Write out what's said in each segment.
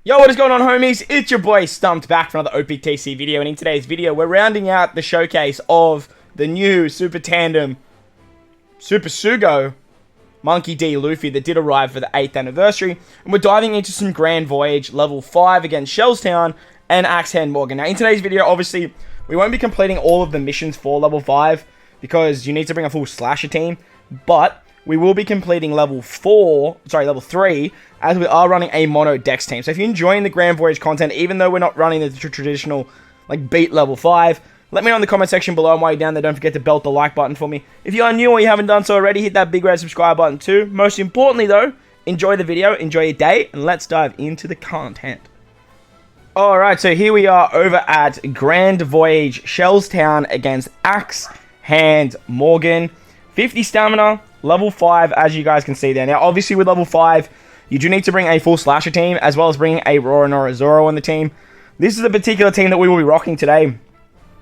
Yo, what is going on, homies? It's your boy Stumped back for another OPTC video, and in today's video, we're rounding out the showcase of the new Super Tandem Super Sugo Monkey D Luffy that did arrive for the 8th anniversary, and we're diving into some Grand Voyage level 5 against Shellstown and Axehand Morgan. Now, in today's video, obviously, we won't be completing all of the missions for level 5 because you need to bring a full slasher team, but we will be completing level 3, as we are running a mono dex team. So if you're enjoying the Grand Voyage content, even though we're not running the traditional, beat level 5, let me know in the comment section below, and while you're down there, don't forget to belt the like button for me. If you are new or you haven't done so already, hit that big red subscribe button too. Most importantly though, enjoy the video, enjoy your day, and let's dive into the content. Alright, so here we are over at Grand Voyage Shellstown against Axehand Morgan. 50 stamina, level 5, as you guys can see there. Now, obviously, with level 5, you do need to bring a full slasher team, as well as bringing a Roronoa Zoro on the team. This is a particular team that we will be rocking today.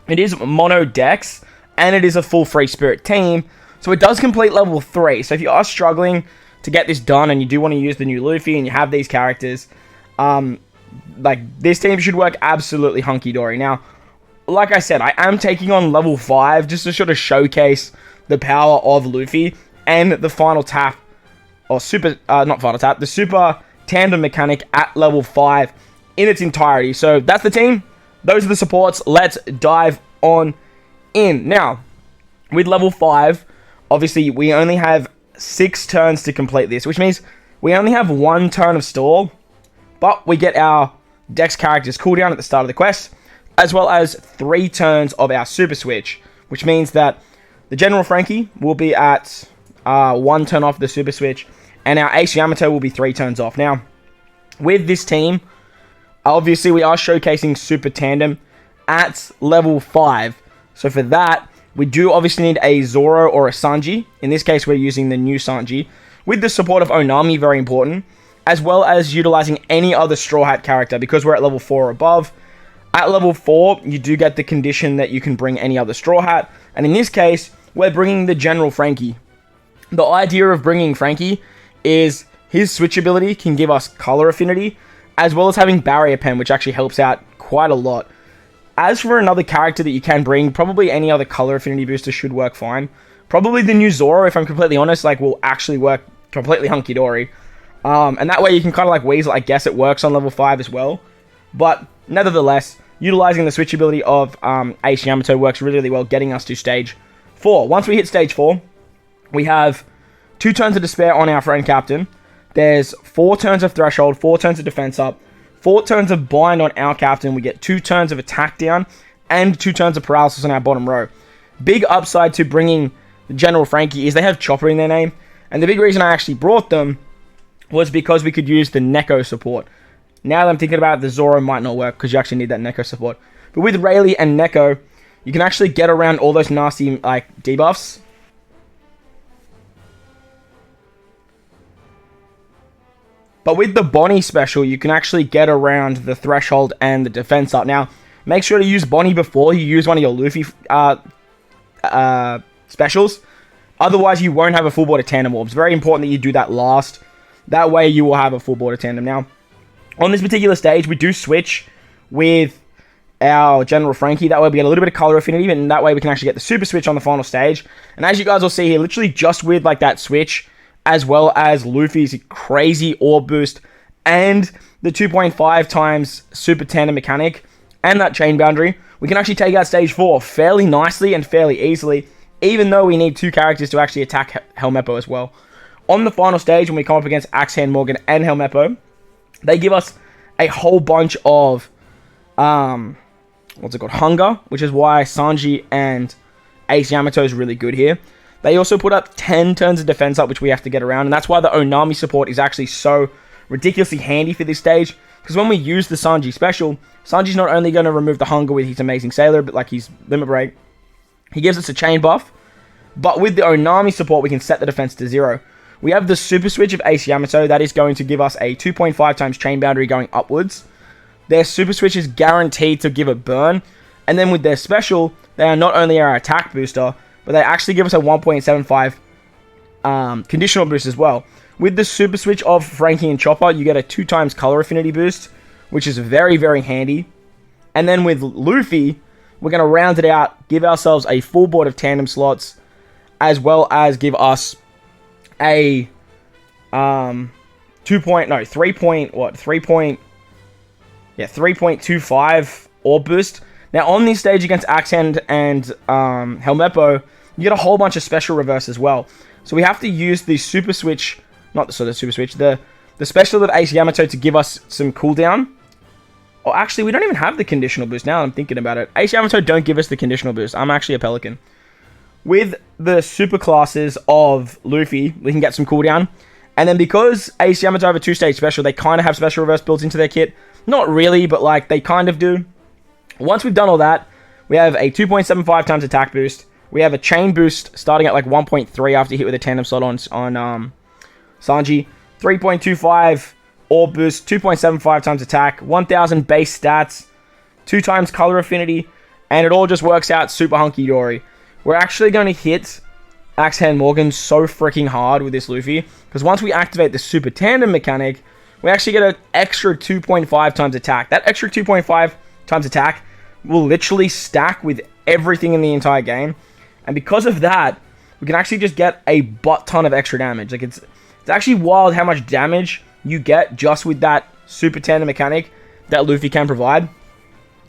It is mono dex, and it is a full free spirit team, so it does complete level 3. So if you are struggling to get this done, and you do want to use the new Luffy, and you have these characters, this team should work absolutely hunky-dory. Now, like I said, I am taking on level 5, just to sort of showcase the power of Luffy and the final tap, or the super tandem mechanic at level 5 in its entirety. So that's the team. Those are the supports. Let's dive on in. Now, with level 5, obviously we only have 6 turns to complete this, which means we only have 1 turn of stall, but we get our Dex characters cooldown at the start of the quest, as well as 3 turns of our super switch, which means that the General Frankie will be at 1 turn off the super switch, and our Ace Yamato will be 3 turns off. Now, with this team, obviously we are showcasing Super Tandem at level 5. So for that, we do obviously need a Zoro or a Sanji. In this case, we're using the new Sanji, with the support of Onami, very important, as well as utilizing any other Straw Hat character, because we're at level 4 or above. At level 4, you do get the condition that you can bring any other Straw Hat, and in this case, we're bringing the General Frankie. The idea of bringing Frankie is his switch ability can give us color affinity, as well as having Barrier Pen, which actually helps out quite a lot. As for another character that you can bring, probably any other color affinity booster should work fine. Probably the new Zoro, if I'm completely honest, will actually work completely hunky-dory. And that way you can kind of weasel. I guess it works on level 5 as well. But nevertheless, utilizing the switch ability of Ace Yamato works really, really well, getting us to stage 4. Once we hit stage 4, we have 2 turns of Despair on our friend Captain. There's 4 turns of Threshold, 4 turns of Defense Up, 4 turns of Bind on our Captain. We get 2 turns of Attack down, and 2 turns of Paralysis on our bottom row. Big upside to bringing the General Frankie is they have Chopper in their name, and the big reason I actually brought them was because we could use the Neko support. Now that I'm thinking about it, the Zoro might not work because you actually need that Neko support. But with Rayleigh and Neko, you can actually get around all those nasty debuffs. But with the Bonnie special, you can actually get around the Threshold and the Defense Up. Now, make sure to use Bonnie before you use one of your Luffy specials. Otherwise, you won't have a full board of Tandem Orbs. Very important that you do that last. That way, you will have a full board of Tandem. Now, on this particular stage, we do switch with our General Frankie. That way we get a little bit of color affinity, and that way we can actually get the super switch on the final stage. And as you guys will see here, literally just with that switch, as well as Luffy's crazy orb boost, and the 2.5 times super tandem mechanic, and that chain boundary, we can actually take out stage 4 fairly nicely and fairly easily, even though we need 2 characters to actually attack Helmeppo as well. On the final stage, when we come up against Axehand Morgan and Helmeppo, they give us a whole bunch of hunger, which is why Sanji and Ace Yamato is really good here. They also put up 10 turns of Defense Up, which we have to get around, and that's why the Onami support is actually so ridiculously handy for this stage, because when we use the Sanji special, Sanji's not only going to remove the hunger with his Amazing Sailor, but his Limit Break, he gives us a chain buff, but with the Onami support, we can set the defense to 0. We have the super switch of Ace Yamato, that is going to give us a 2.5 times chain boundary going upwards. Their super switch is guaranteed to give a burn, and then with their special, they are not only our attack booster, but they actually give us a 1.75 conditional boost as well. With the super switch of Frankie and Chopper, you get a 2 times color affinity boost, which is very, very handy. And then with Luffy, we're going to round it out, give ourselves a full board of tandem slots, as well as give us a 3.25 orb boost. Now, on this stage against Axehand and Helmeppo, you get a whole bunch of special reverse as well. So we have to use the super switch, the special of Ace Yamato to give us some cooldown. Or actually, we don't even have the conditional boost now that I'm thinking about it. Ace Yamato don't give us the conditional boost. I'm actually a Pelican. With the super classes of Luffy, we can get some cooldown. And then because Ace Yamato have a 2-stage special, they kind of have special reverse built into their kit. Not really, but like they kind of do. Once we've done all that, we have a 2.75 times attack boost. We have a chain boost starting at like 1.3 after you hit with a tandem slot on Sanji. 3.25 orb boost, 2.75 times attack, 1000 base stats, 2 times color affinity, and it all just works out super hunky-dory. We're actually going to hit Axehand Morgan so freaking hard with this Luffy, because once we activate the super tandem mechanic, we actually get an extra 2.5 times attack. That extra 2.5 times attack will literally stack with everything in the entire game. And because of that, we can actually just get a butt ton of extra damage. Like it's actually wild how much damage you get just with that super tandem mechanic that Luffy can provide.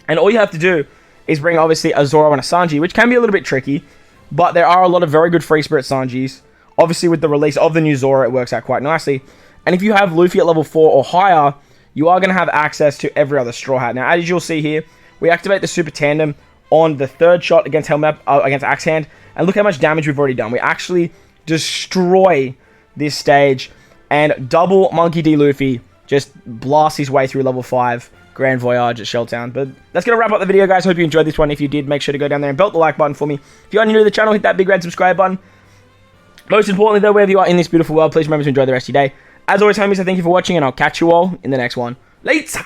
And all you have to do is bring obviously a Zoro and a Sanji, which can be a little bit tricky, but there are a lot of very good free spirit Sanjis. Obviously with the release of the new Zoro, it works out quite nicely. And if you have Luffy at level 4 or higher, you are going to have access to every other Straw Hat. Now, as you'll see here, we activate the Super Tandem on the 3rd shot against against Axehand, and look how much damage we've already done. We actually destroy this stage, and double Monkey D. Luffy just blasts his way through level 5 Grand Voyage at Shelltown. But that's going to wrap up the video, guys. Hope you enjoyed this one. If you did, make sure to go down there and belt the like button for me. If you are new to the channel, hit that big red subscribe button. Most importantly, though, wherever you are in this beautiful world, please remember to enjoy the rest of your day. As always, homies, I thank you for watching, and I'll catch you all in the next one. Later!